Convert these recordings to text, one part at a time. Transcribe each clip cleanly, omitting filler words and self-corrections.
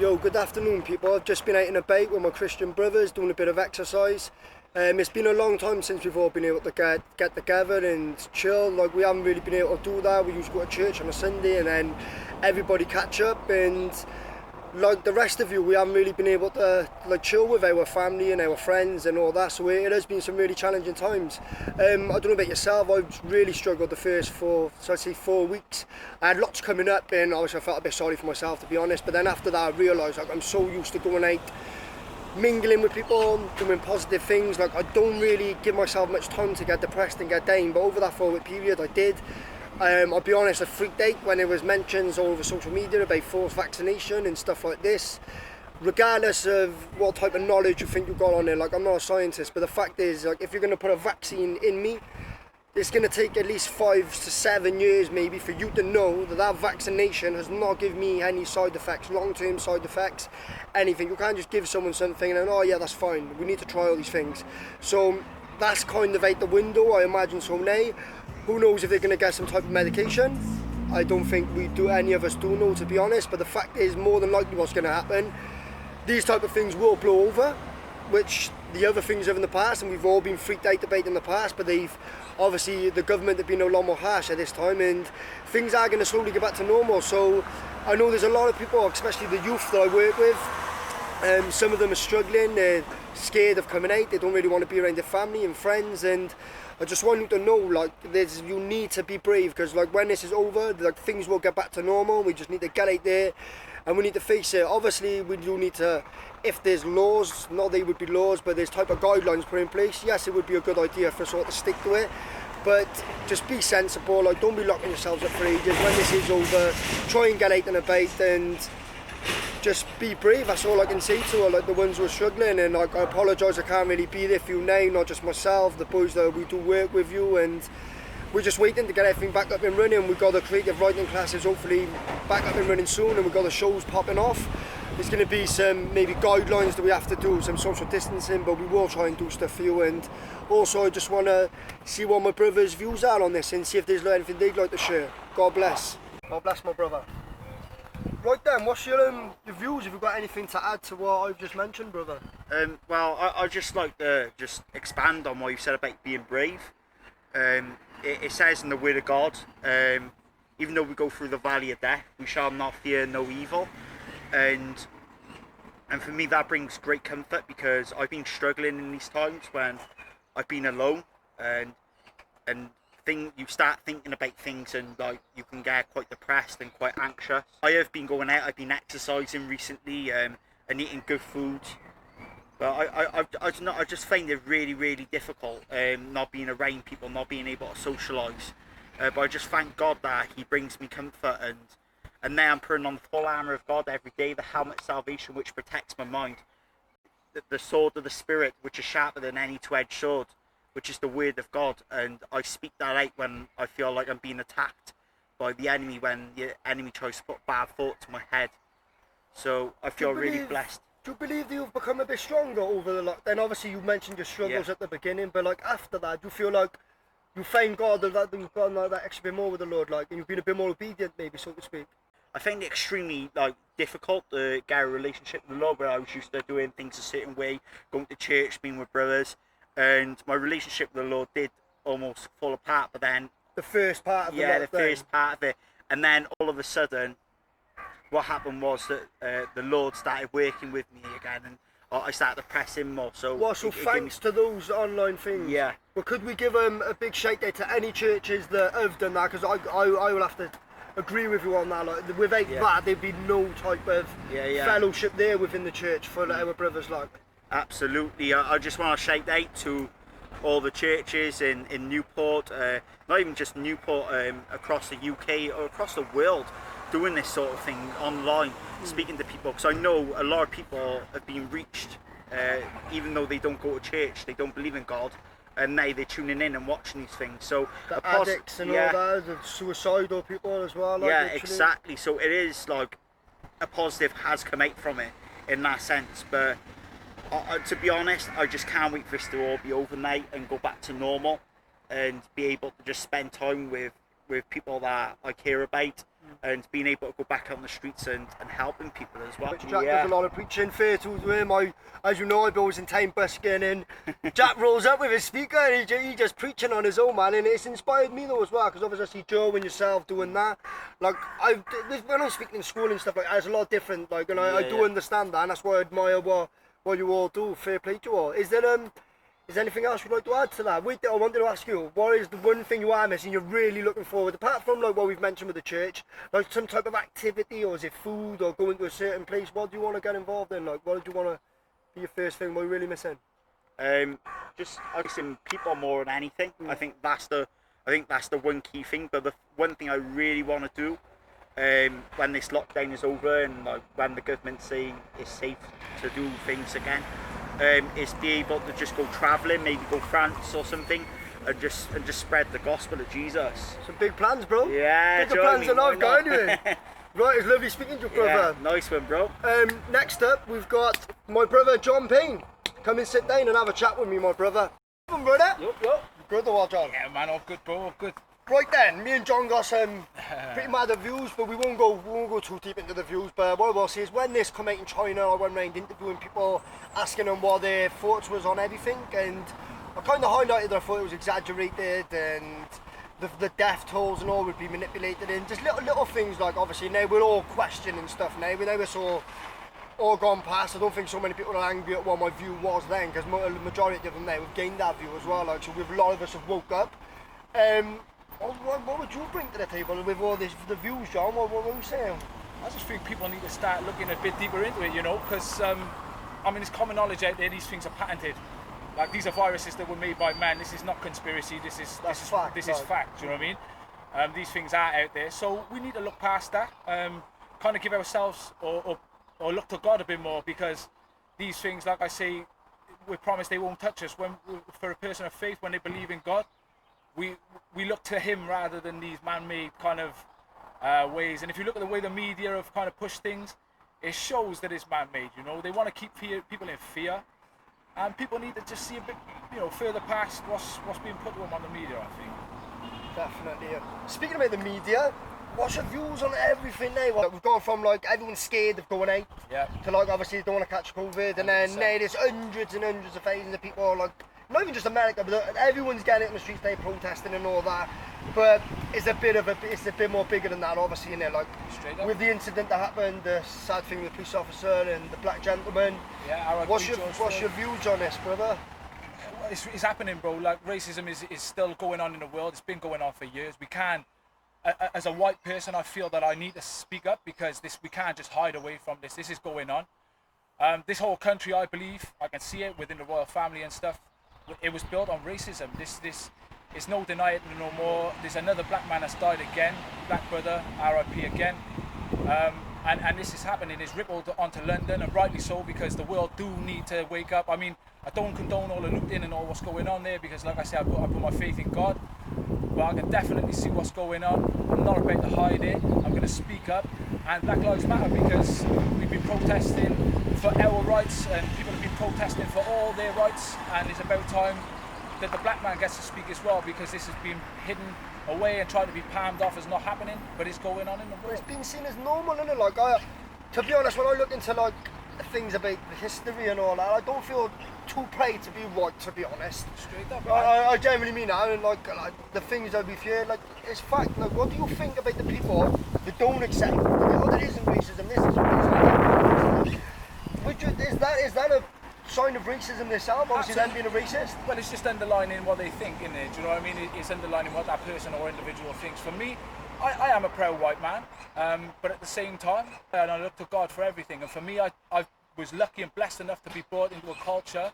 Yo, good afternoon people. I've just been out and about with my Christian brothers doing a bit of exercise. It's been a long time since we've all been able to get together and chill. Like, we haven't really been able to do that. We used to go to church on a Sunday and then everybody catch up, and like the rest of you, we haven't really been able to like chill with our family and our friends and all that. So it has been some really challenging times. I don't know about yourself, I've really struggled the first 4 weeks. I had lots coming up and obviously I felt a bit sorry for myself, to be honest. But then after that I realised, like, I'm so used to going out, mingling with people, doing positive things. Like, I don't really give myself much time to get depressed and get down, but over that 4 week period I did. I'll be honest, I freaked out when it was mentions all over social media about forced vaccination and stuff like this. Regardless of what type of knowledge you think you've got on it, like, I'm not a scientist, but the fact is, like, if you're going to put a vaccine in me, it's going to take at least 5 to 7 years maybe for you to know that that vaccination has not given me any side effects, long-term side effects, anything. You can't just give someone something and then, oh yeah, that's fine, we need to try all these things. So that's kind of out the window, I imagine. So now, who knows if they're going to get some type of medication? I don't think any of us do know, to be honest, but the fact is, more than likely what's going to happen, these type of things will blow over, which the other things have in the past, and we've all been freaked out about in the past, but obviously the government have been a lot more harsh at this time, and things are going to slowly get back to normal. So I know there's a lot of people, especially the youth that I work with, some of them are struggling, they're scared of coming out, they don't really want to be around their family and friends, and I just want you to know, like, you need to be brave, because like when this is over, like, things will get back to normal. We just need to get out there and we need to face it. Obviously we do need to, if there's laws, not they would be laws, but there's type of guidelines put in place, yes, it would be a good idea for us all to stick to it, but just be sensible. Like, don't be locking yourselves up for ages. When this is over, try and get out and about and just be brave. That's all I can say to her, like, the ones who are struggling. And like, I apologise, I can't really be there for you now, not just myself, the boys that we do work with you, and we're just waiting to get everything back up and running. We've got the creative writing classes hopefully back up and running soon, and we've got the shows popping off. There's going to be some maybe guidelines that we have to do, some social distancing, but we will try and do stuff for you. And also I just want to see what my brother's views are on this and see if there's anything they'd like to share. God bless. God bless my brother. Right then, what's your views? Have you got anything to add to what I've just mentioned, brother? Well, I'd just like to just expand on what you said about being brave. It says in the Word of God, even though we go through the valley of death, we shall not fear no evil. And for me that brings great comfort, because I've been struggling in these times when I've been alone, and you start thinking about things, and like, you can get quite depressed and quite anxious. I have been going out, I've been exercising recently, and eating good food, but I just find it really, really difficult, not being around people, not being able to socialise, but I just thank God that He brings me comfort, and now I'm putting on the full armour of God every day, the helmet of salvation which protects my mind, the sword of the Spirit which is sharper than any two-edged sword, which is the Word of God. And I speak that out when I feel like I'm being attacked by the enemy, when the enemy tries to put bad thoughts in my head. So I feel really blessed. Do you believe that you've become a bit stronger over the then obviously you mentioned your struggles at the beginning, but like after that, do you feel like you thank God that you've gone like that extra bit more with the Lord, like, and you've been a bit more obedient, maybe, so to speak? I find it extremely difficult to get a relationship with the Lord, where I was used to doing things a certain way, going to church, being with brothers, and my relationship with the Lord did almost fall apart. But then the first part of the first part of it, and then all of a sudden what happened was that the Lord started working with me again, and I started to press Him more. So thanks to those online things. Yeah. Well, could we give a big shout out to any churches that have done that? Because I will have to agree with you on that. Like, without that, there'd be no type of fellowship there within the church for our brothers. Like, absolutely. I just want to shout out to all the churches in Newport, not even just Newport, across the UK or across the world, doing this sort of thing online, speaking to people, because I know a lot of people have been reached, even though they don't go to church, they don't believe in God, and now they're tuning in and watching these things. So the addicts and all that, the suicidal people as well. Like, literally. Exactly. So it is like a positive has come out from it in that sense. But to be honest, I just can't wait for this to all be over now and go back to normal, and be able to just spend time with people that I care about, and being able to go back out on the streets and helping people as well. Jack does a lot of preaching, fair to him. As you know, I've always in time busking, and Jack rolls up with his speaker and he's just preaching on his own, man, and it's inspired me though as well, because obviously I see Joe and yourself doing that. Like, when I'm speaking in school and stuff like that, it's a lot different, like, and I do understand that, and that's why I admire what you all do. Fair play to you all. Is there anything else you'd like to add to that? Wait, I wanted to ask you, what is the one thing you are missing you're really looking forward, apart from like what we've mentioned with the church, like some type of activity, or is it food, or going to a certain place? What do you want to get involved in? Like, what do you want to be your first thing? What are you really missing? Just missing people more than anything. I think that's the one key thing. But the one thing I really want to do, when this lockdown is over and like when the government say it's safe to do things again, is be able to just go travelling, maybe go France or something, and just spread the gospel of Jesus. Some big plans, bro. Yeah, big plans that I've got anyway. Right, it's lovely speaking to you, brother. Yeah, nice one, bro. Next up, we've got my brother John Payne. Come and sit down and have a chat with me, my brother. Come on, brother. Yup. Good to watch, John. Yeah, man, all good, bro, all good. Right then, me and John got some pretty mad views, but we won't go too deep into the views. But what I will say is, when this came out in China, I went around interviewing people, asking them what their thoughts was on everything, and I kind of highlighted that I thought it was exaggerated, and the death tolls and all would be manipulated, and just little things like, obviously now we're all questioning stuff now. We're so all gone past. I don't think so many people are angry at what my view was then, because the majority of them now have gained that view as well. Like, so a lot of us have woke up. What would you bring to the table with all the views, John? What were you saying? I just think people need to start looking a bit deeper into it, you know, because, I mean, it's common knowledge out there, these things are patented. Like, these are viruses that were made by man. This is not conspiracy, this is fact, you know what I mean? These things are out there, so we need to look past that, kind of give ourselves or look to God a bit more, because these things, like I say, we promise they won't touch us. For a person of faith, when they believe in God, we look to him rather than these man-made kind of ways. And if you look at the way the media have kind of pushed things, it shows that it's man-made, you know. They want to keep people in fear, and people need to just see a bit, you know, further past what's being put to them on the media, I think. Definitely. Speaking about the media, what's your views on everything now? Like, we've gone from like everyone's scared of going out to like obviously they don't want to catch COVID, and then now there's hundreds and hundreds of thousands of people, like, not even just America, but everyone's getting out in the streets now protesting and all that. But it's a bit more bigger than that, obviously, in there. Like, with the incident that happened, the sad thing with the police officer and the black gentleman. Yeah, what's your views on this, brother? It's happening, bro. Like, racism is still going on in the world. It's been going on for years. We can't, as a white person, I feel that I need to speak up, because we can't just hide away from this. This is going on. This whole country, I believe, I can see it within the royal family and stuff. It was built on racism. This is no denying it no more. There's another black man that's died again, black brother, RIP again. And this is happening. It's rippled onto London, and rightly so, because the world do need to wake up. I mean, I don't condone all the looting and all what's going on there, because like I said, I put my faith in God. But I can definitely see what's going on. I'm not about to hide it. I'm going to speak up. And Black Lives Matter, because we've been protesting for our rights, and people have been protesting for all their rights, and it's about time that the black man gets to speak as well, because this has been hidden away and tried to be palmed off as not happening, but it's going on in the world. It's been seen as normal, isn't it? Like, to be honest, when I look into like things about the history and all that, I don't feel too proud to be white, to be honest. Straight up. I genuinely mean that, and like the things that we've heard, like, it's fact. Like, what do you think about the people that don't accept? Oh, there isn't racism. This is racism. Is that a sign of racism themselves? Obviously, them being a racist. Well, it's just underlining what they think, in it. Do you know what I mean? It's underlining what that person or individual thinks. For me, I am a proud white man, but at the same time, and I look to God for everything. And for me, I was lucky and blessed enough to be brought into a culture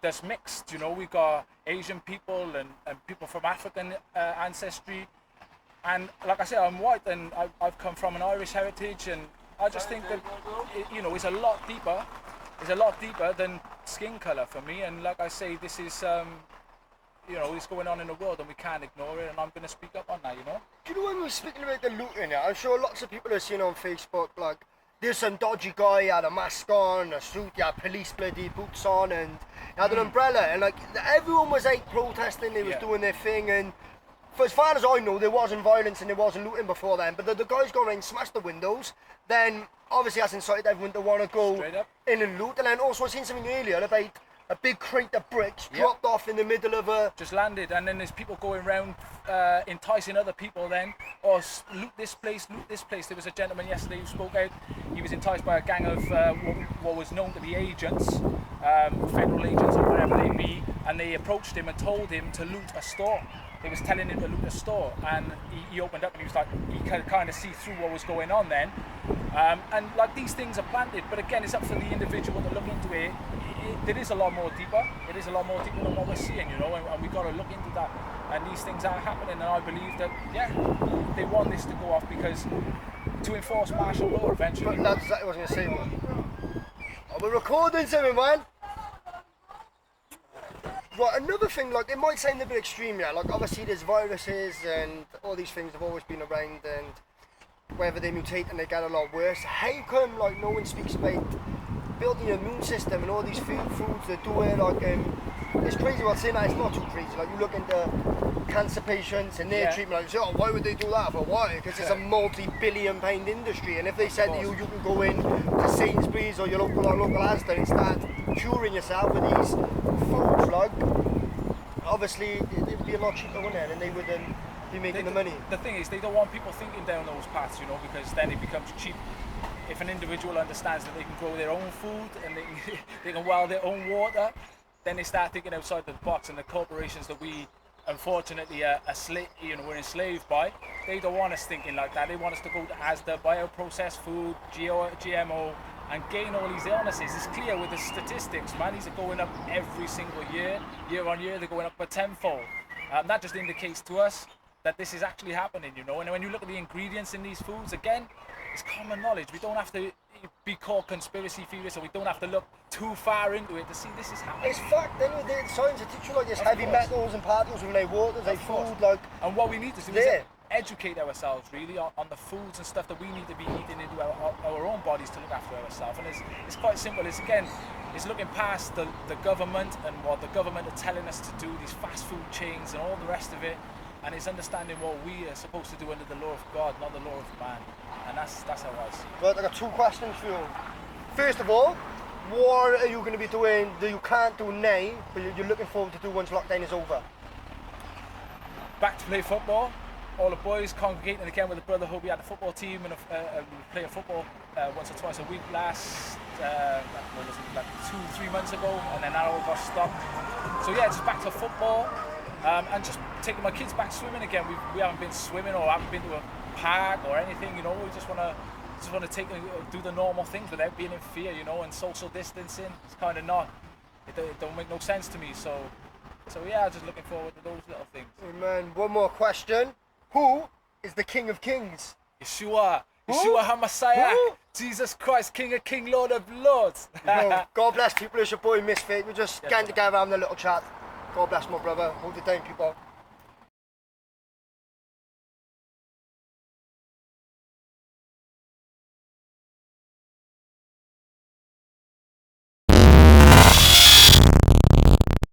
that's mixed. You know, we got Asian people and people from African ancestry, and like I said, I'm white, and I've come from an Irish heritage, and I just think that it's a lot deeper. It's a lot deeper than skin colour for me, and like I say, this is it's going on in the world, and we can't ignore it, and I'm going to speak up on that, you know. Do you know, when we were speaking about the looting, I'm sure lots of people have seen on Facebook, like, there's some dodgy guy, he had a mask on, a suit, he had police bloody boots on, and he had an umbrella, and like, everyone was out protesting, they was doing their thing, and as far as I know, there wasn't violence and there wasn't looting before then. But the guys go around and smash the windows. Then obviously that's incited everyone to want to go in and loot. And then also I seen something earlier about a big crate of bricks dropped off in the middle of a... Just landed, and then there's people going around enticing other people then, or loot this place, loot this place. There was a gentleman yesterday who spoke out. He was enticed by a gang of what was known to be agents, federal agents or whatever they be, and they approached him and told him to loot a store. They was telling him to loot a store, and he opened up and he was like, he could kind of see through what was going on then. And like these things are planted, but again, it's up for the individual to look into it. There is a lot more deeper. It is a lot more deeper than what we're seeing, you know, and we've got to look into that. And these things are happening, and I believe that, yeah, they want this to go off because to enforce martial law eventually. But that's exactly what I was going to say, man. Oh, we're recording something, man. Right, another thing, like, it might sound a bit extreme, yeah, like, obviously there's viruses and all these things have always been around, and whether they mutate and they get a lot worse. How come, like, no one speaks about building your immune system and all these foods that do it, like, it's crazy what's in that, it's not too crazy. Like, you look into cancer patients and their treatment, like, you say, oh, why would they do that? For why? Because it's a multi-billion-pound industry, and if they said to you, you can go in to Sainsbury's or your local Asda and start curing yourself with these foods, like, obviously it would be a lot cheaper, wouldn't it? And they would be making the money. The thing is, they don't want people thinking down those paths, you know, because then it becomes cheap. If an individual understands that they can grow their own food and they can well their own water, then they start thinking outside the box. And the corporations that we unfortunately we're enslaved by, they don't want us thinking like that. They want us to go to Asda, bioprocessed food, GMO, and gain all these illnesses. It's clear with the statistics, man. These are going up every single year. Year on year, they're going up a tenfold. That just indicates to us that this is actually happening, you know. And when you look at the ingredients in these foods, again, it's common knowledge. We don't have to be called conspiracy theorists, or we don't have to look too far into it to see this is happening. It's fact, then the science will teach you like this heavy metals and particles in their water, their food, like. And what we need to do is educate ourselves really on the foods and stuff that we need to be eating into our own bodies to look after ourselves. And it's quite simple. It's looking past the government and what the government are telling us to do, these fast food chains and all the rest of it. And it's understanding what we are supposed to do under the law of God, not the law of man. And that's how I see it. Right, I got two questions for you. First of all, what are you going to be doing that you can't do now, but you're looking forward to do once lockdown is over? Back to play football. All the boys congregating again with the brotherhood. We had a football team and we were playing football once or twice a week last, what was it, like 2-3 months ago, and then that all got stopped. So yeah, just back to football. And just taking my kids back swimming again. We haven't been swimming or haven't been to a park or anything, you know. We just want to take and do the normal things without being in fear, you know. And social distancing, it's kind of not. It don't make no sense to me. So yeah, just looking forward to those little things. Amen. One more question: who is the King of Kings? Yeshua HaMessiah, Jesus Christ, King of Kings, Lord of Lords. God bless people. It's your boy Misfit. We're just getting together having a little chat. God bless my brother. Hold it down, people.